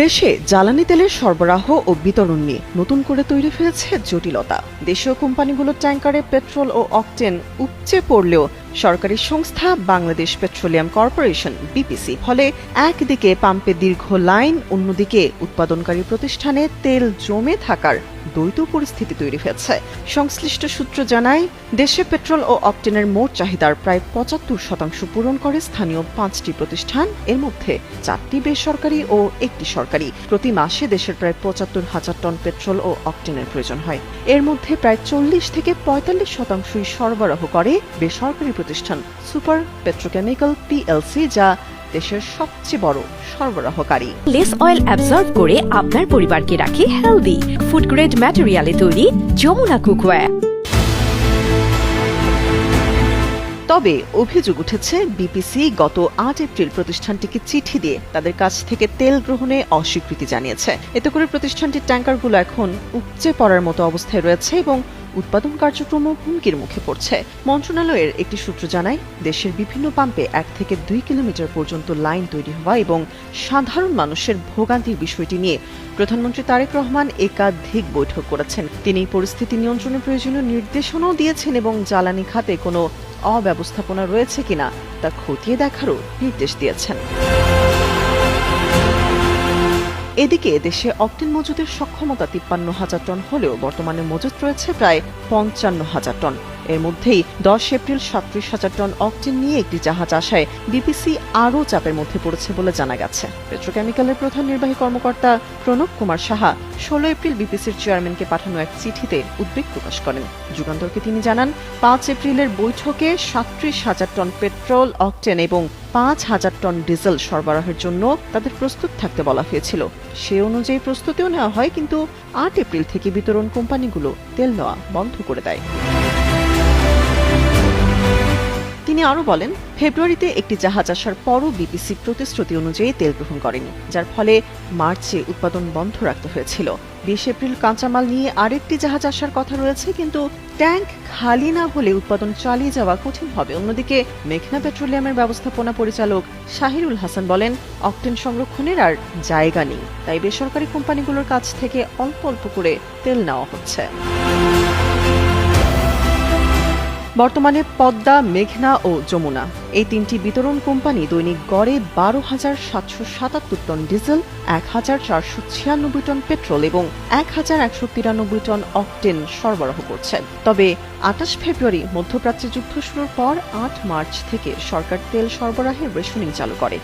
দেশে জ্বালানি তেলের সরবরাহ ও বিতরণ নিয়ে নতুন করে তৈরি হয়েছে জটিলতা। দেশীয় কোম্পানিগুলোর ট্যাঙ্কারে পেট্রোল ও অকটেন উপচে পড়লেও সরকারি সংস্থা বাংলাদেশ পেট্রোলিয়াম কর্পোরেশন বিপিসি ফলে একদিকে পাম্পে দীর্ঘ লাইন, অন্যদিকে উৎপাদনকারী প্রতিষ্ঠানে তেল জমে থাকার দ্বৈত পরিস্থিতি তৈরি হয়েছে। সংশ্লিষ্ট সূত্র জানায়, দেশে পেট্রোল ও অকটেনের মোট চাহিদার প্রায় ৭৫% পূরণ করে স্থানীয় ৫টি প্রতিষ্ঠান, এর মধ্যে ৪টি বেসরকারি ও ১টি সরকারি। প্রতি মাসে দেশের প্রায় ৭৫,০০০ টন পেট্রোল ও অকটেনের প্রয়োজন হয়। এর মধ্যে প্রায় ৪০ থেকে ৪৫% সরবরাহ করে বেসরকারি প্রতিষ্ঠান সুপার পেট্রোকেমিক্যাল পিএলসি, যা দেশের সবচেয়ে বড় সরবরাহকারী। লেস অয়েল অ্যাবজর্ব করে আপনার পরিবারকে রাখে হেলদি। ফুড গ্রেড ম্যাটেরিয়ালে তৈরি যমুনা কুকওয়্যার। তবে অভিযোগ উঠেছে, বিপিসি গত ৮ এপ্রিল প্রতিষ্ঠানটিকে চিঠি দিয়ে তাদের কাছ থেকে তেল গ্রহণে অস্বীকৃতি জানিয়েছে। এতে করে প্রতিষ্ঠানটির ট্যাঙ্কারগুলো এখন উপচে পড়ার মতো অবস্থায় রয়েছে এবং উৎপাদন কার্যক্রমও হুমকির মুখে পড়ছে। মন্ত্রণালয়ের একটি সূত্র জানায়, দেশের বিভিন্ন পাম্পে ১ থেকে ২ কিলোমিটার পর্যন্ত লাইন তৈরি হওয়া এবং সাধারণ মানুষের ভোগান্তির বিষয়টি নিয়ে প্রধানমন্ত্রী তারেক রহমান একাধিক বৈঠক করেছেন। তিনি পরিস্থিতি নিয়ন্ত্রণে প্রয়োজনীয় নির্দেশনাও দিয়েছেন এবং জ্বালানি খাতে কোনো অব্যবস্থাপনা রয়েছে কিনা তা খতিয়ে দেখারও নির্দেশ দিয়েছেন। এদিকে দেশে অকটেন মজুদের সক্ষমতা ৫৩,০০০ টন হলেও বর্তমানে মজুত রয়েছে প্রায় ৫৫,০০০ টন। এর মধ্যেই ১০ এপ্রিল ৩৭,০০০ টন অকটেন নিয়ে একটি জাহাজ আসায় বিপিসি আরও চাপের মধ্যে পড়েছে বলে জানা গেছে। পেট্রোকেমিক্যালের প্রধান নির্বাহী কর্মকর্তা প্রণব কুমার সাহা ১৬ এপ্রিল বিপিসির চেয়ারম্যানকে পাঠানো এক চিঠিতে উদ্বেগ প্রকাশ করেন। যুগান্তরকে তিনি জানান, ৫ এপ্রিলের বৈঠকে ৩৭,০০০ টন পেট্রোল, অকটেন এবং ৫,০০০ টন ডিজেল সরবরাহের জন্য তাদের প্রস্তুত থাকতে বলা হয়েছিল। সে অনুযায়ী প্রস্তুতিও নেওয়া হয়, কিন্তু ৮ এপ্রিল থেকে বিতরণ কোম্পানিগুলো তেল নেওয়া বন্ধ করে দেয়। তিনি আরও বলেন, ফেব্রুয়ারিতে একটি জাহাজ আসার পরও বিপিসি প্রতিশ্রুতি অনুযায়ী তেল গ্রহণ করেনি, যার ফলে মার্চে উৎপাদন বন্ধ রাখতে হয়েছিল। ২০ এপ্রিল কাঁচামাল নিয়ে আরেকটি জাহাজ আসার কথা রয়েছে, কিন্তু ট্যাঙ্ক খালি না হলে উৎপাদন চালিয়ে যাওয়া কঠিন হবে। অন্যদিকে মেঘনা পেট্রোলিয়ামের ব্যবস্থাপনা পরিচালক শাহিরুল হাসান বলেন, অকটেন সংরক্ষণের আর জায়গা নেই, তাই বেসরকারি কোম্পানিগুলোর কাছ থেকে অল্প অল্প করে তেল নেওয়া হচ্ছে। বর্তমানে পদ্মা, মেঘনা ও যমুনা এই ৩টি বিতরণ কোম্পানি দৈনিক গড়ে ১২,৭৭৭ টন ডিজেল, ১,৪৯৬ টন পেট্রোল এবং ১,১৯৩ টন অকটেন সরবরাহ করছে। তবে ২৮ ফেব্রুয়ারি মধ্যপ্রাচ্যে যুদ্ধ শুরুর পর ৮ মার্চ থেকে সরকার তেল সরবরাহের রেশনিং চালু করে।